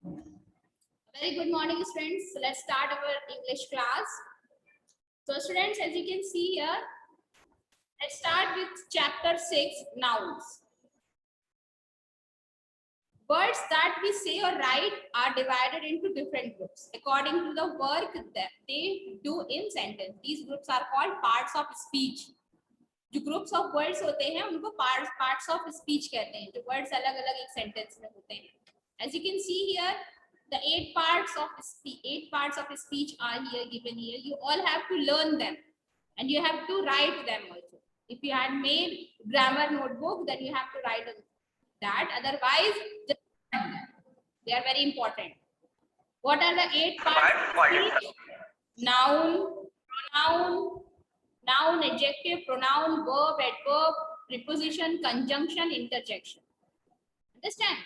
Very good morning, students. So let's start our English class. So, students, as you can see here, let's start with chapter 6, nouns. Words that we say or write are divided into different groups according to the work that they do in sentence. These groups are called parts of speech. जो groups of words होते हैं उनको parts of speech कहते हैं. जो words अलग अलग एक sentence में होते हैं. As you can see here, the 8 parts of speech are here given here. You all have to learn them and you have to write them also. If you had made grammar notebook, then you have to write that. Otherwise, just they are very important. What are the 8 parts? Noun, adjective, pronoun, verb, adverb, preposition, conjunction, interjection. Understand?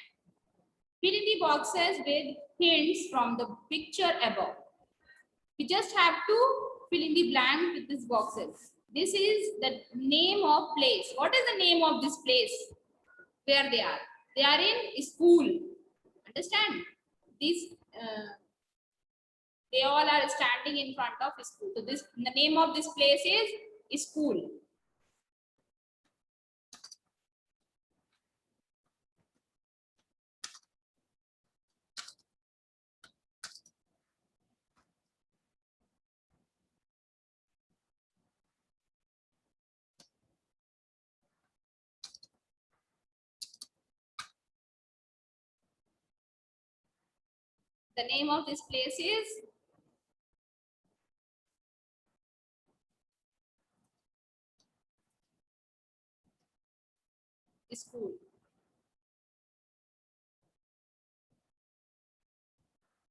Fill in the boxes with hints from the picture above. We just have to fill in the blank with these boxes. This is the name of place. What is the name of this place? Where they are? They are in school. Understand? These they all are standing in front of school. So the name of this place is school. The name of this place is school.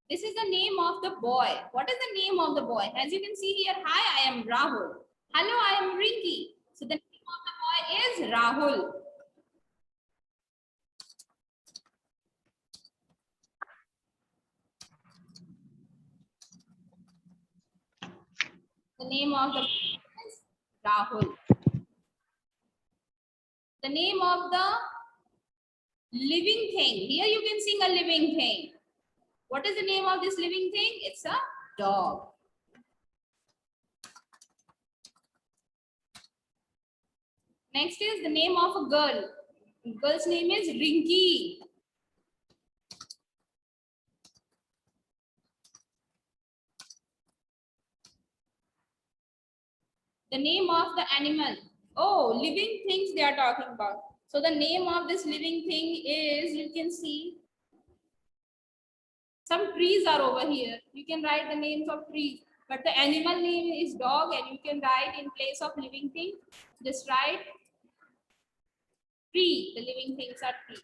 This is the name of the boy. What is the name of the boy? As you can see here, hi, I am Rahul. Hello, I am Rinki. So the name of the boy is Rahul. The name of the boy is Rahul. The name of the living thing. Here you can sing a living thing. What is the name of this living thing? It's a dog. Next is the name of a girl. The girl's name is Rinki. The name of the animal. Oh, living things they are talking about. So the name of this living thing is, you can see, some trees are over here. You can write the names of trees. But the animal name is dog and you can write in place of living thing. Just write tree. The living things are tree.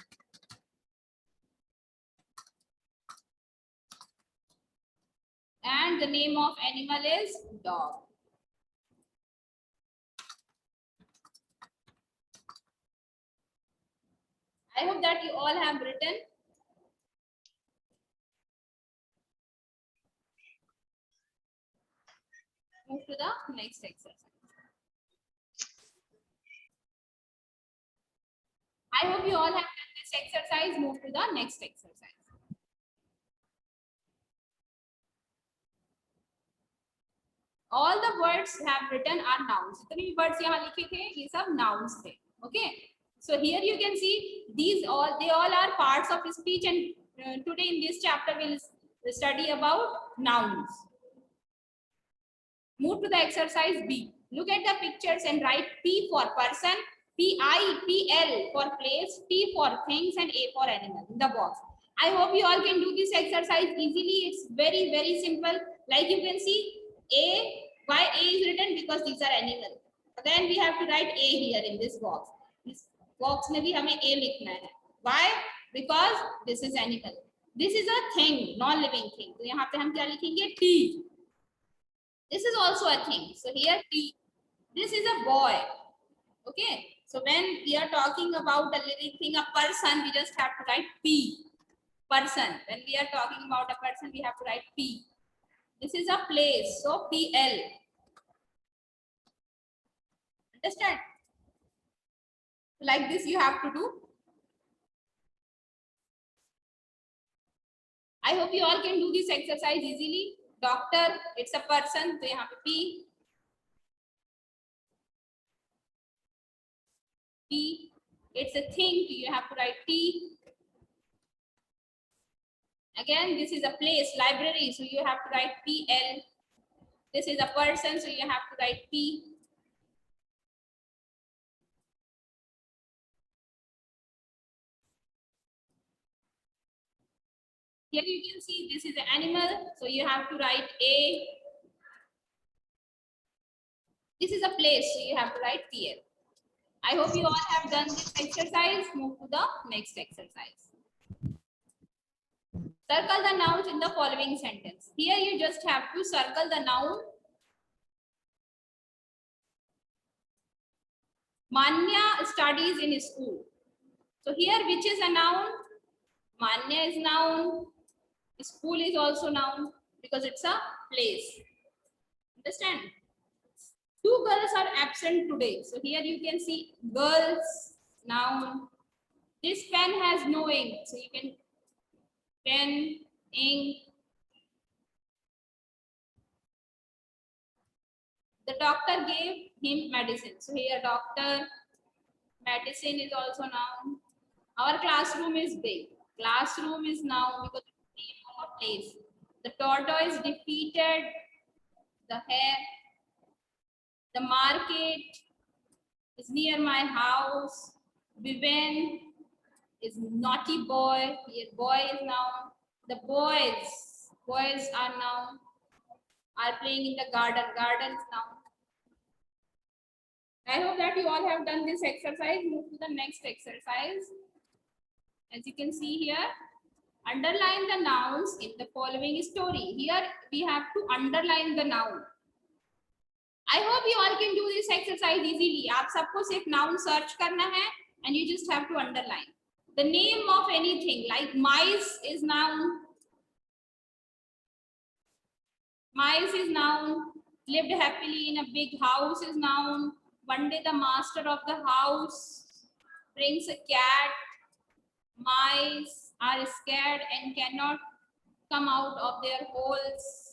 And the name of animal is dog. I hope that you all have written. Move to the next exercise. I hope you all have done this exercise. Move to the next exercise. All the words have written are nouns. जितने भी words यहाँ लिखे थे, ये सब nouns थे. Okay. So here you can see they all are parts of speech, and today in this chapter we'll study about nouns. Move to the exercise B. Look at the pictures and write P for person, PL for place, T for things, and A for animal in the box. I hope you all can do this exercise easily. It's very, very simple. Like you can see, why A is written? Because these are animals. Then we have to write A here in this box. This box में भी हमें A लिखना है. Why? Because this is animal. This is a thing, non-living thing. तो यहाँ पे हम क्या लिखेंगे? T. This is also a thing. So here T. This is a boy. Okay. So when we are talking about a living thing, a person, we just have to write P. Person. When we are talking about a person, we have to write P. This is a place. So PL. Understand? Like this you have to do. I hope you all can do this exercise easily. Doctor, it's a person, तो यहाँ पे P. T. It's a thing, so you have to write T. Again, this is a place, library, so you have to write PL. This is a person, so you have to write P. Here you can see this is an animal, so you have to write A. This is a place, so you have to write PL. I hope you all have done this exercise. Move to the next exercise. Circle the nouns in the following sentence. Here you just have to circle the noun. Manya studies in school. So here which is a noun? Manya is noun. School is also noun because it's a place. Understand? Two girls are absent today. So here you can see girls, noun. This pen has no ink. So you can pen, ink. The doctor gave him medicine. So here doctor, medicine is also noun. Our classroom is big. Classroom is noun because it's the name of a place. The tortoise defeated the hare. The market is near my house. Vivian is naughty boy. Here boy is noun. The boys are noun. Are playing in the garden. Garden is noun. I hope that you all have done this exercise. Move to the next exercise. As you can see here, underline the nouns in the following story. Here we have to underline the noun. I hope you all can do this exercise easily. आप सबको सिर्फ noun search करना है and you just have to underline the name of anything. Like mice is noun. Mice is noun. Lived happily in a big house is noun. One day the master of the house brings a cat. Mice are scared and cannot come out of their holes.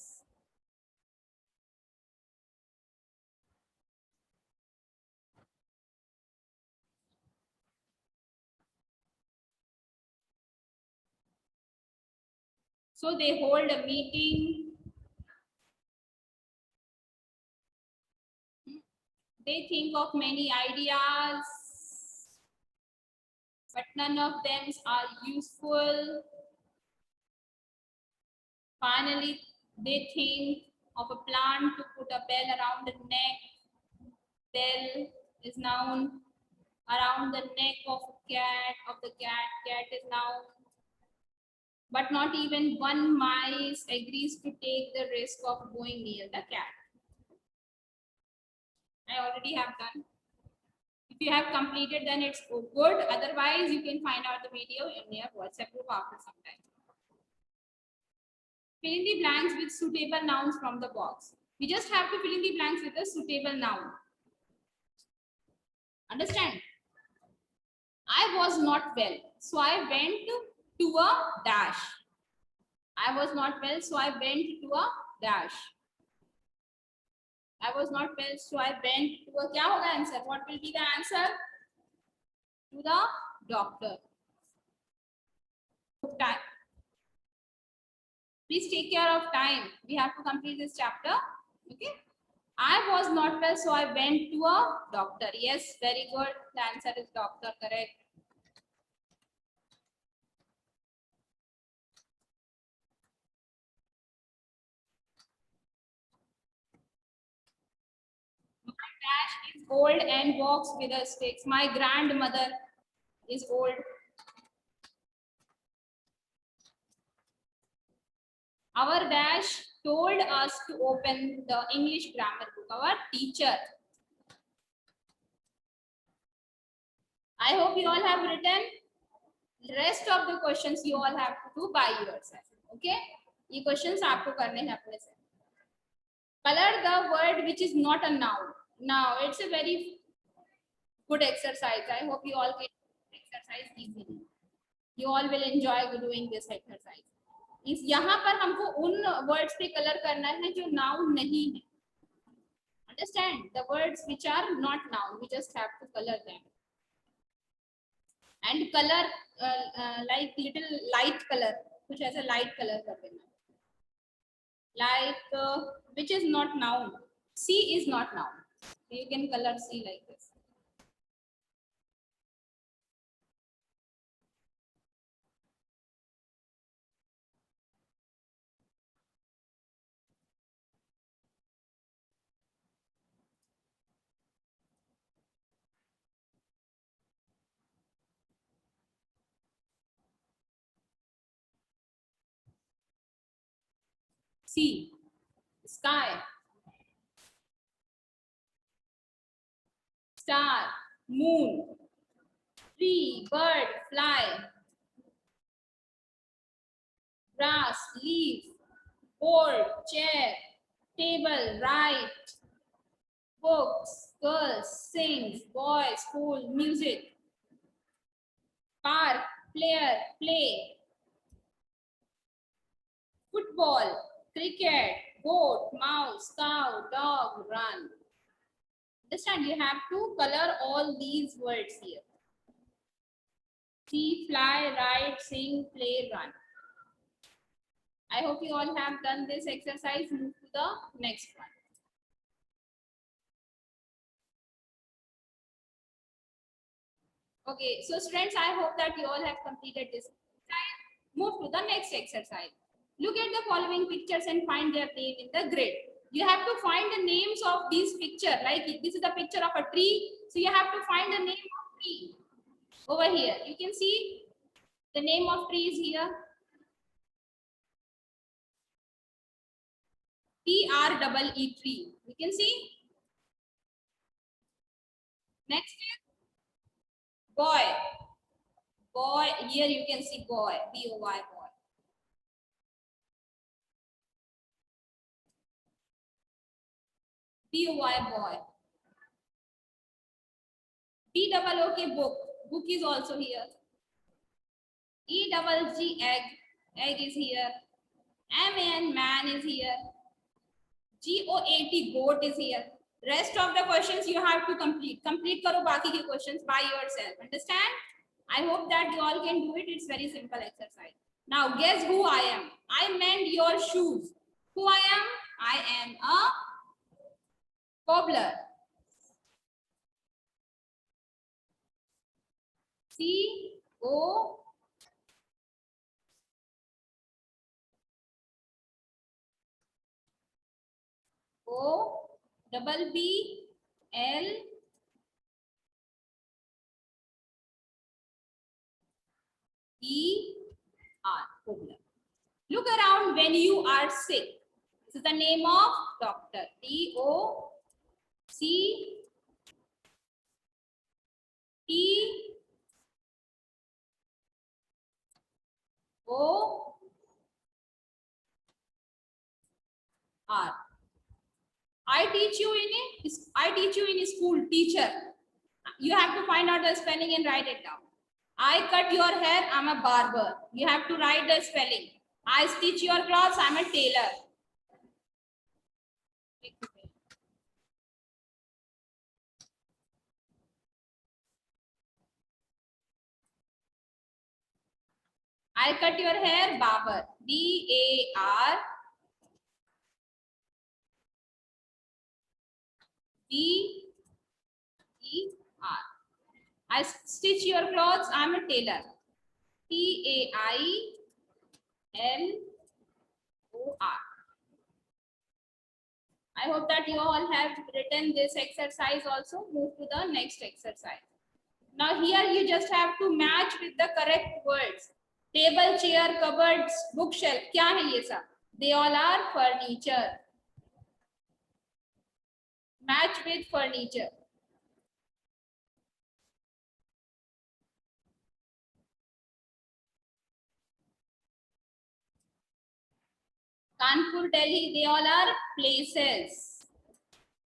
So they hold a meeting. They think of many ideas, but none of them are useful. Finally, they think of a plan to put a bell around the neck. Bell is noun. Around the neck of a cat, cat is noun. But not even one mice agrees to take the risk of going near the cat. I already have done. If you have completed, then it's good. Otherwise, you can find out the video in your WhatsApp group after some time. Fill in the blanks with suitable nouns from the box. We just have to fill in the blanks with a suitable noun. Understand? I was not well, so I went to a dash. I was not well, so I went to a dash. I was not well, so I went to a. क्या होगा answer? What will be the answer? To the doctor. Time. Please take care of time. We have to complete this chapter. Okay. I was not well, so I went to a doctor. Yes, very good. The answer is doctor, correct. My dash is old and walks with a stick. My grandmother is old. Our dash told us to open the English grammar book. Our teacher. I hope you all have written. The rest of the questions you all have to do by yourself. Okay? ये questions आपको करने हैं अपने से. Color the word which is not a noun. Now it's a very good exercise. I hope you all can exercise easily. You all will enjoy doing this exercise. इस यहाँ पर हमको उन वर्ड्स पे कलर करना है जो नाउन नहीं है. Understand the words which are not noun, we just have to color them and color like little light color, कुछ ऐसा light color कर देना, like which is not noun. C is not noun. You can color C like this. C, sky, star, moon, tree, bird, fly, grass, leaf, board, chair, table, write, books, girls, sing, boys, school, music, park, player, play, football, cricket, goat, mouse, cow, dog, run. Understand, you have to color all these words here. See, fly, ride, sing, play, run. I hope you all have done this exercise. Move to the next one. Okay, so students, I hope that you all have completed this exercise. Move to the next exercise. Look at the following pictures and find their name in the grid. You have to find the names of these pictures. Like this is a picture of a tree, so you have to find the name of tree. Over here, you can see the name of tree is here. TREE tree. You can see. Next is boy. Boy. Here you can see boy. BOY boy. BOY boy. BOOK book. Book is also here. EGG egg. Egg is here. MAN man is here. GOAT goat is here. Rest of the questions you have to complete. Complete karo baki ke questions by yourself. Understand? I hope that you all can do it. It's very simple exercise. Now guess who I am. I mend your shoes. Who I am? I am a cobbler. C-O O double B L E R. Cobbler. Look around when you are sick. This is the name of doctor. DOCTOR. I teach you in school, teacher. You have to find out the spelling and write it down. I cut your hair, I'm a barber. You have to write the spelling. I stitch your clothes, I'm a tailor. I cut your hair, barber. BARBER. I stitch your clothes, I'm a tailor. TAILOR. I hope that you all have written this exercise also. Move to the next exercise. Now here you just have to match with the correct words. Table, chair, cupboards, bookshelf. क्या है ये सब? They all are furniture. Match with furniture. Kanpur, Delhi, they all are places.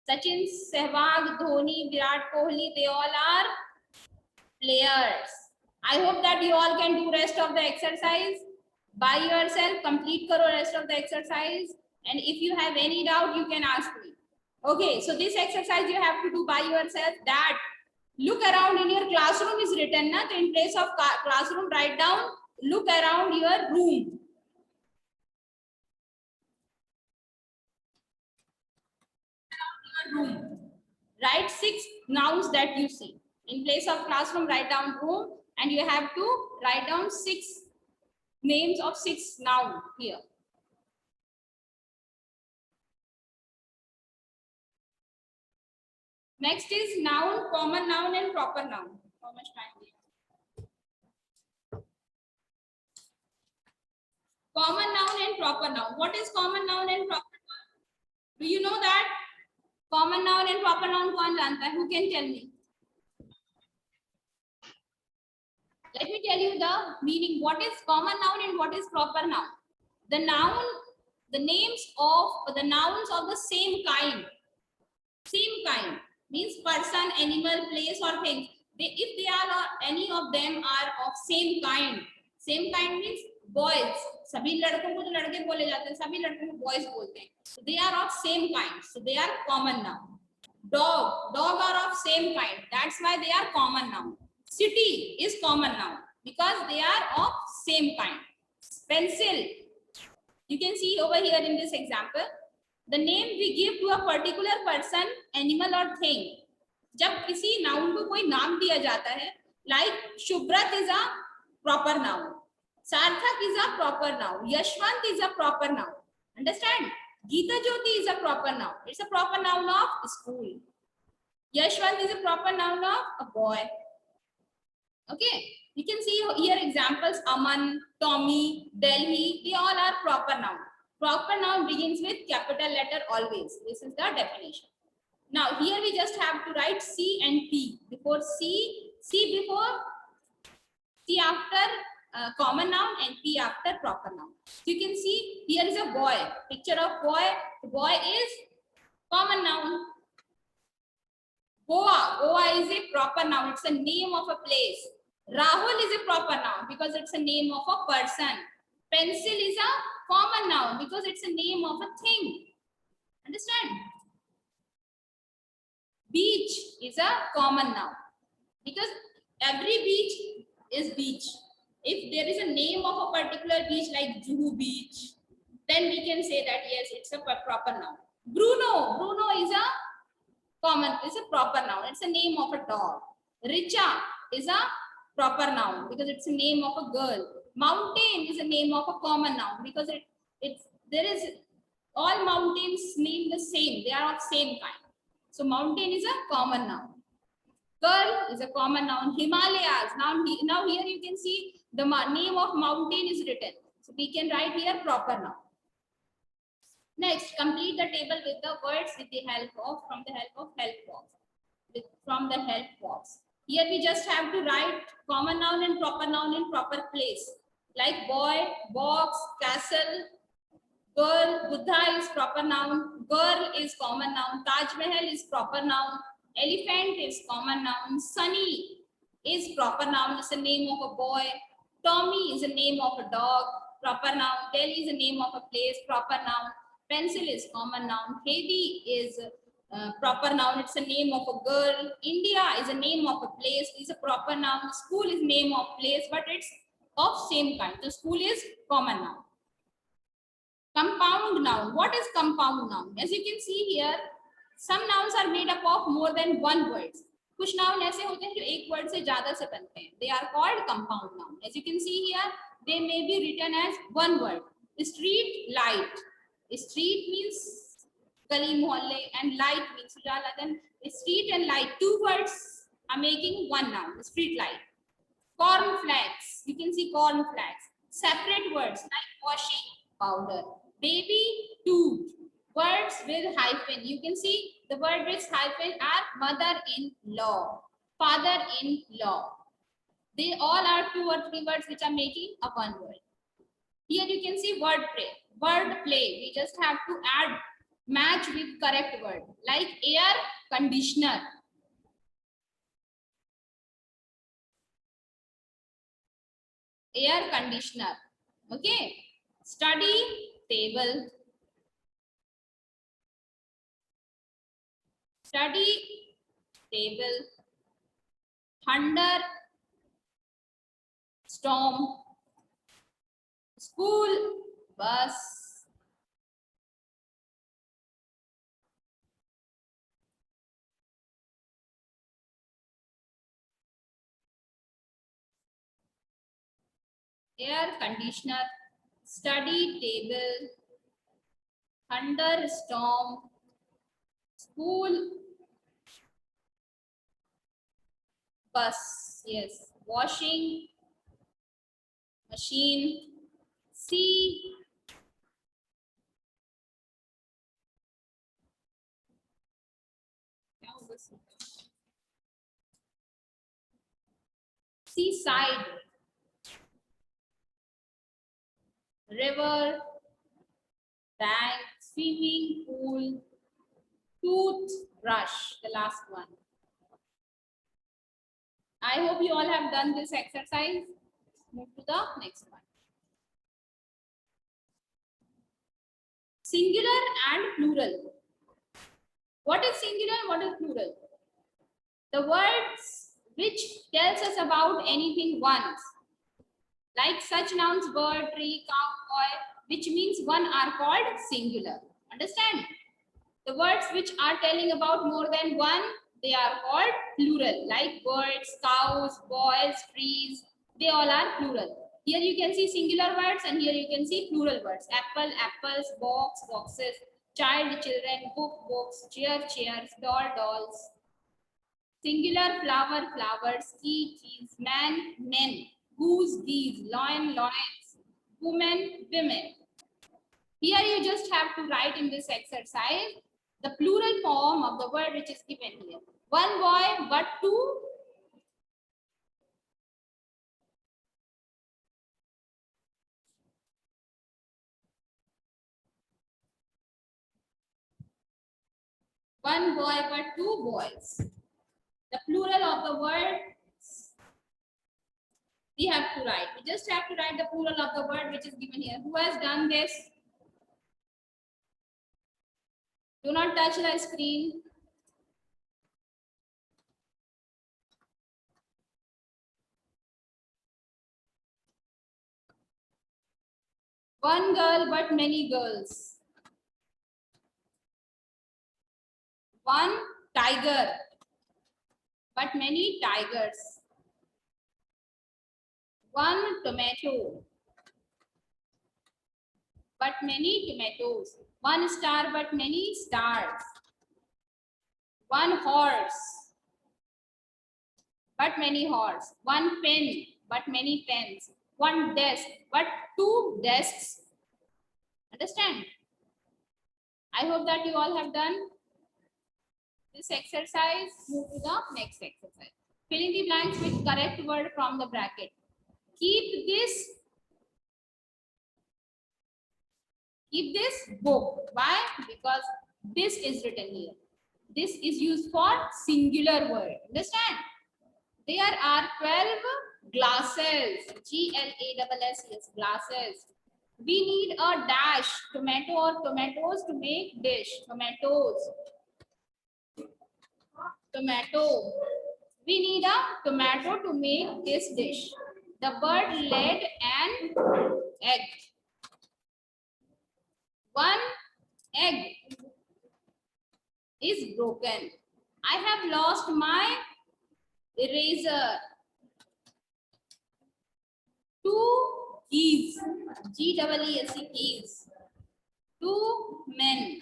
Sachin, Sehwag, Dhoni, Virat Kohli, they all are players. I hope that you all can do rest of the exercise. by yourself, complete karo rest of the exercise, and if you have any doubt you can ask me. Okay, so this exercise you have to do by yourself. That look around in your classroom is written na, so in place of classroom write down look around your room. Room. Write 6 nouns that you see. In place of classroom, write down room, and you have to write down 6 names of 6 nouns here. Next is noun, common noun, and proper noun. How much time do you have? Common noun and proper noun. What is common noun and proper noun? Do you know that? Common noun and proper noun कौन जानता है? Who can tell me? Let me tell you the meaning. What is common noun and what is proper noun? The noun, the names of the nouns of the same kind. Same kind means person, animal, place, or thing. If they are any of them are of same kind. Same kind means boys. सभी लड़कों को जो लड़के बोले जाते हैं, सभी लड़कों को boys बोलते हैं. So they are of same kind. So they are common noun. Dog are of same kind. That's why they are common noun. City is common noun because they are of same kind. Pencil. You can see over here in this example. The name we give to a particular person, animal or thing. जब किसी noun को कोई नाम दिया जाता है, like Shubrat is a proper noun, Sarthak is a proper noun, Yashwant is a proper noun. Understand? Geeta Jyoti is a proper noun. It's a proper noun of school. Yashwant is a proper noun of a boy. Okay, you can see here examples: Aman, Tommy, Delhi. They all are proper noun. Proper noun begins with capital letter always. This is the definition. Now here we just have to write C and P before C before, C after common noun, and P after proper noun. So you can see here is a boy. Picture of boy. The boy is common noun. Goa is a proper noun. It's a name of a place. Rahul is a proper noun because it's a name of a person. Pencil is a common noun because it's a name of a thing. Understand? Beach is a common noun because every beach is beach. If there is a name of a particular beach like Juhu Beach, then we can say that yes, it's a proper noun. Bruno is a common, is a proper noun. It's a name of a dog. Richa is a proper noun because it's a name of a girl. Mountain is a name of a common noun because there is all mountains name the same. They are of same kind. So mountain is a common noun. Girl is a common noun. Himalayas. Now here you can see the name of mountain is written. So we can write here proper noun. Next, complete the table with the words with the help of from the help box. Here we just have to write common noun and proper noun in proper place. Like boy, box, castle, girl, Buddha is proper noun, girl is common noun, Taj Mahal is proper noun, elephant is common noun, Sunny is proper noun, it's a name of a boy, Tommy is a name of a dog, proper noun, Delhi is a name of a place, proper noun, pencil is common noun, Hedi is proper noun, it's a name of a girl, India is a name of a place, is a proper noun, school is name of place, but it's of same kind. So school is common noun. Compound noun. What is compound noun? As you can see here, some nouns are made up of more than one words. कुछ noun ऐसे होते हैं जो एक word से ज़्यादा से बनते हैं. They are called compound noun. As you can see here, they may be written as one word. Street light. Street means गली मोहल्ले and light means Ujala. Then street and light, two words are making one noun. Street light. Cornflakes. You can see cornflakes. Separate words like washing powder. Baby, tooth. Words with hyphen. You can see the word with hyphen are mother-in-law, father-in-law. They all are 2 or 3 words which are making a one word. Here you can see word play. We just have to add match with correct word like air conditioner. Air conditioner. Okay. Study table. Study table. Thunder storm. School bus. Air conditioner. Study table. Thunderstorm. School bus. Yes. Washing machine. Sea. Seaside. River. Bank. Swimming pool. Toothbrush. The last one. I hope you all have done this exercise. Move to the next one. Singular and plural. What is singular and what is plural? The words which tells us about anything once. Like such nouns, bird, tree, cow, boy, which means one are called singular. Understand? The words which are telling about more than one, they are called plural. Like birds, cows, boys, trees, they all are plural. Here you can see singular words and here you can see plural words. Apple, apples, box, boxes, child, children, book, books, chair, chairs, doll, dolls. Singular, flower, flowers, key, keys, man, men, goose, geese, lion, lions, woman, women. Here you just have to write in this exercise the plural form of the word which is given here. One boy, but two. One boy, but two boys. The plural of the word we have to write. We just have to write the plural of the word which is given here. Who has done this? Do not touch the screen. One girl, but many girls. One tiger, but many tigers. One tomato, but many tomatoes. One star, but many stars. One horse, but many horse. One pen, but many pens. One desk, but two desks. Understand? I hope that you all have done this exercise. Move to the next exercise. Fill in the blanks with correct word from the bracket. Keep this book. Why? Because this is written here. This is used for singular word. Understand? There are 12 glasses. Glasses. Glasses. We need a dash. Tomato or tomatoes to make dish. Tomatoes. Tomato. We need a tomato to make this dish. The bird laid an egg. One egg is broken. I have lost my eraser. Two keys. G-E-E-S-E keys. Two men.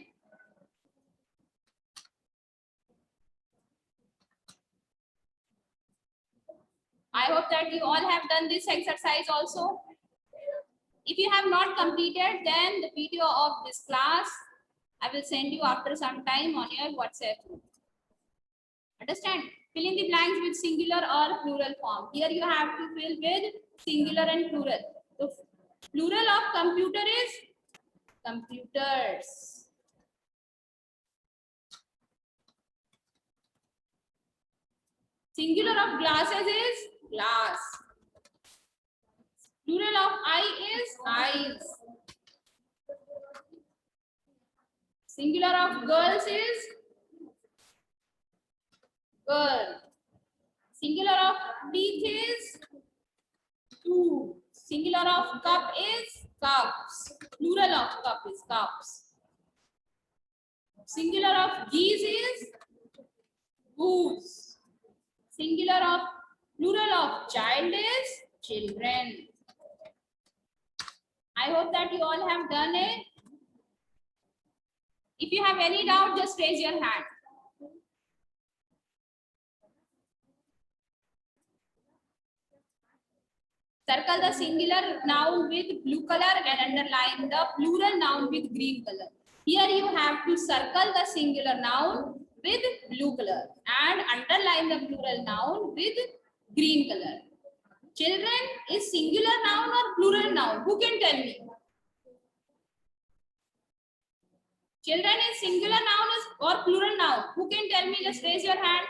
I hope that you all have done this exercise also. If you have not completed, then the video of this class I will send you after some time on your WhatsApp group. Understand? Fill in the blanks with singular or plural form. Here you have to fill with singular and plural. The plural of computer is computers. Singular of glasses is glass. Plural of eye is Singular of girls is girl. Singular of teeth is tooth. Singular of cup is cups. Plural of cup is cups. Singular of geese is goose. Singular of plural of child is children. I hope that you all have done it. If you have any doubt, just raise your hand. Circle the singular noun with blue color and underline the plural noun with green color. Here you have to circle the singular noun with blue color and underline the plural noun with green color. Children is singular noun or plural noun? Who can tell me? Children is singular noun or plural noun? Who can tell me? Just raise your hand.